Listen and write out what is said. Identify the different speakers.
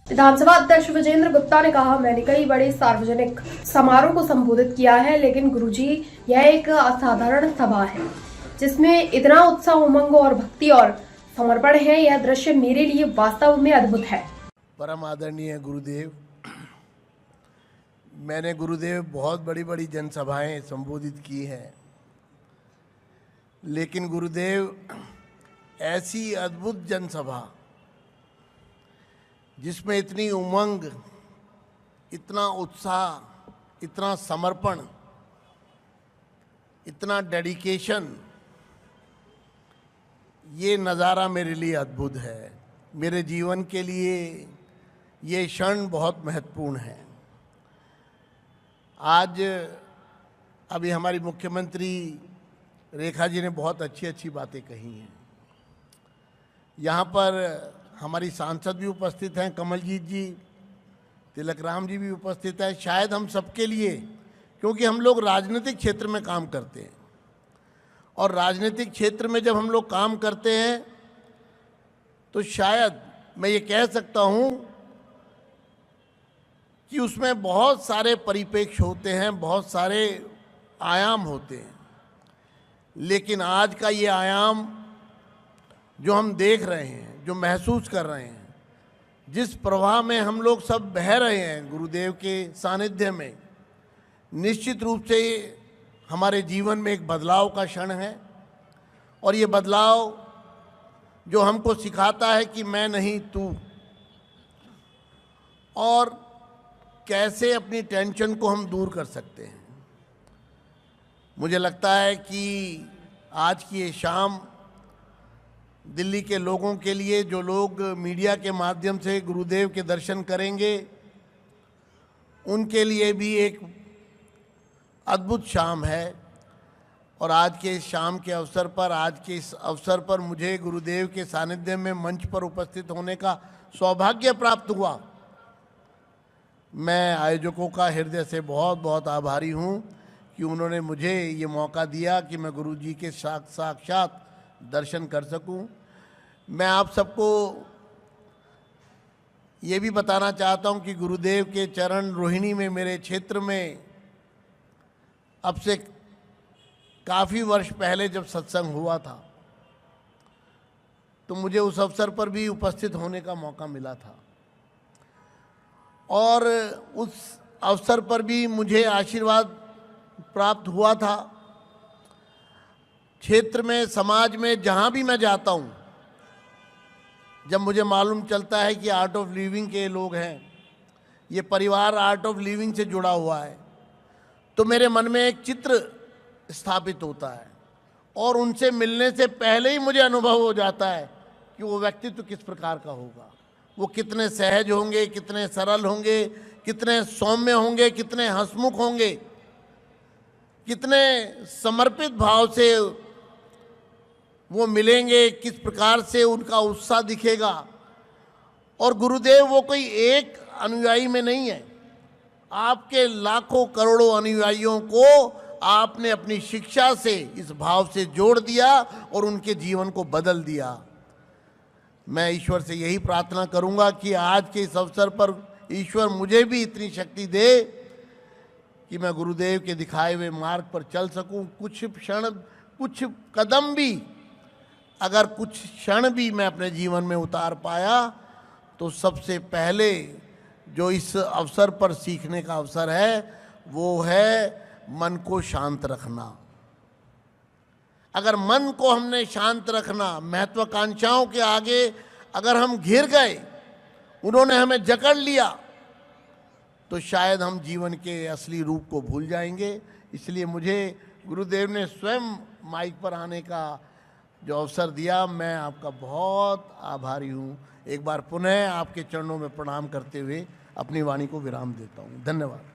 Speaker 1: विधानसभा अध्यक्ष विजेंद्र गुप्ता ने कहा, मैंने कई बड़े सार्वजनिक समारोह को संबोधित किया है, लेकिन गुरुजी यह एक असाधारण सभा है जिसमें इतना उत्साह, उमंग और भक्ति और समर्पण है। यह दृश्य मेरे लिए वास्तव में अद्भुत है।
Speaker 2: परम आदरणीय गुरुदेव, मैंने गुरुदेव बहुत बड़ी बड़ी जनसभाएं संबोधित की हैं, लेकिन गुरुदेव ऐसी अद्भुत जनसभा जिसमें इतनी उमंग, इतना उत्साह, इतना समर्पण, इतना डेडिकेशन, ये नज़ारा मेरे लिए अद्भुत है। मेरे जीवन के लिए ये क्षण बहुत महत्वपूर्ण है। आज अभी हमारी मुख्यमंत्री रेखा जी ने बहुत अच्छी अच्छी बातें कही हैं। यहाँ पर हमारी सांसद भी उपस्थित हैं, कमलजीत जी, तिलक राम जी भी उपस्थित हैं। शायद हम सबके लिए, क्योंकि हम लोग राजनीतिक क्षेत्र में काम करते हैं और राजनीतिक क्षेत्र में जब हम लोग काम करते हैं तो शायद मैं ये कह सकता हूँ कि उसमें बहुत सारे परिप्रेक्ष्य होते हैं, बहुत सारे आयाम होते हैं, लेकिन आज का ये आयाम जो हम देख रहे हैं, जो महसूस कर रहे हैं, जिस प्रवाह में हम लोग सब बह रहे हैं गुरुदेव के सानिध्य में, निश्चित रूप से हमारे जीवन में एक बदलाव का क्षण है। और ये बदलाव जो हमको सिखाता है कि मैं नहीं तू, और कैसे अपनी टेंशन को हम दूर कर सकते हैं। मुझे लगता है कि आज की ये शाम दिल्ली के लोगों के लिए, जो लोग मीडिया के माध्यम से गुरुदेव के दर्शन करेंगे, उनके लिए भी एक अद्भुत शाम है। और आज के इस शाम के अवसर पर, आज के इस अवसर पर मुझे गुरुदेव के सानिध्य में मंच पर उपस्थित होने का सौभाग्य प्राप्त हुआ। मैं आयोजकों का हृदय से बहुत बहुत आभारी हूँ कि उन्होंने मुझे ये मौका दिया कि मैं गुरु जी के साक्षात दर्शन कर सकूं। मैं आप सबको ये भी बताना चाहता हूं कि गुरुदेव के चरण रोहिणी में, मेरे क्षेत्र में, अब से काफ़ी वर्ष पहले जब सत्संग हुआ था तो मुझे उस अवसर पर भी उपस्थित होने का मौका मिला था, और उस अवसर पर भी मुझे आशीर्वाद प्राप्त हुआ था। क्षेत्र में, समाज में, जहाँ भी मैं जाता हूँ, जब मुझे मालूम चलता है कि आर्ट ऑफ लिविंग के लोग हैं, ये परिवार आर्ट ऑफ लिविंग से जुड़ा हुआ है, तो मेरे मन में एक चित्र स्थापित होता है और उनसे मिलने से पहले ही मुझे अनुभव हो जाता है कि वो व्यक्तित्व किस प्रकार का होगा, वो कितने सहज होंगे, कितने सरल होंगे, कितने सौम्य होंगे, कितने हंसमुख होंगे, कितने समर्पित भाव से वो मिलेंगे, किस प्रकार से उनका उत्साह दिखेगा। और गुरुदेव वो कोई एक अनुयायी में नहीं है, आपके लाखों करोड़ों अनुयायियों को आपने अपनी शिक्षा से, इस भाव से जोड़ दिया और उनके जीवन को बदल दिया। मैं ईश्वर से यही प्रार्थना करूंगा कि आज के इस अवसर पर ईश्वर मुझे भी इतनी शक्ति दे कि मैं गुरुदेव के दिखाए हुए मार्ग पर चल सकूं। कुछ क्षण, कुछ कदम भी, अगर कुछ क्षण भी मैं अपने जीवन में उतार पाया तो सबसे पहले जो इस अवसर पर सीखने का अवसर है वो है मन को शांत रखना। अगर मन को हमने शांत रखना, महत्वाकांक्षाओं के आगे अगर हम घिर गए, उन्होंने हमें जकड़ लिया, तो शायद हम जीवन के असली रूप को भूल जाएंगे। इसलिए मुझे गुरुदेव ने स्वयं माइक पर आने का जो अवसर दिया, मैं आपका बहुत आभारी हूँ। एक बार पुनः आपके चरणों में प्रणाम करते हुए अपनी वाणी को विराम देता हूँ। धन्यवाद।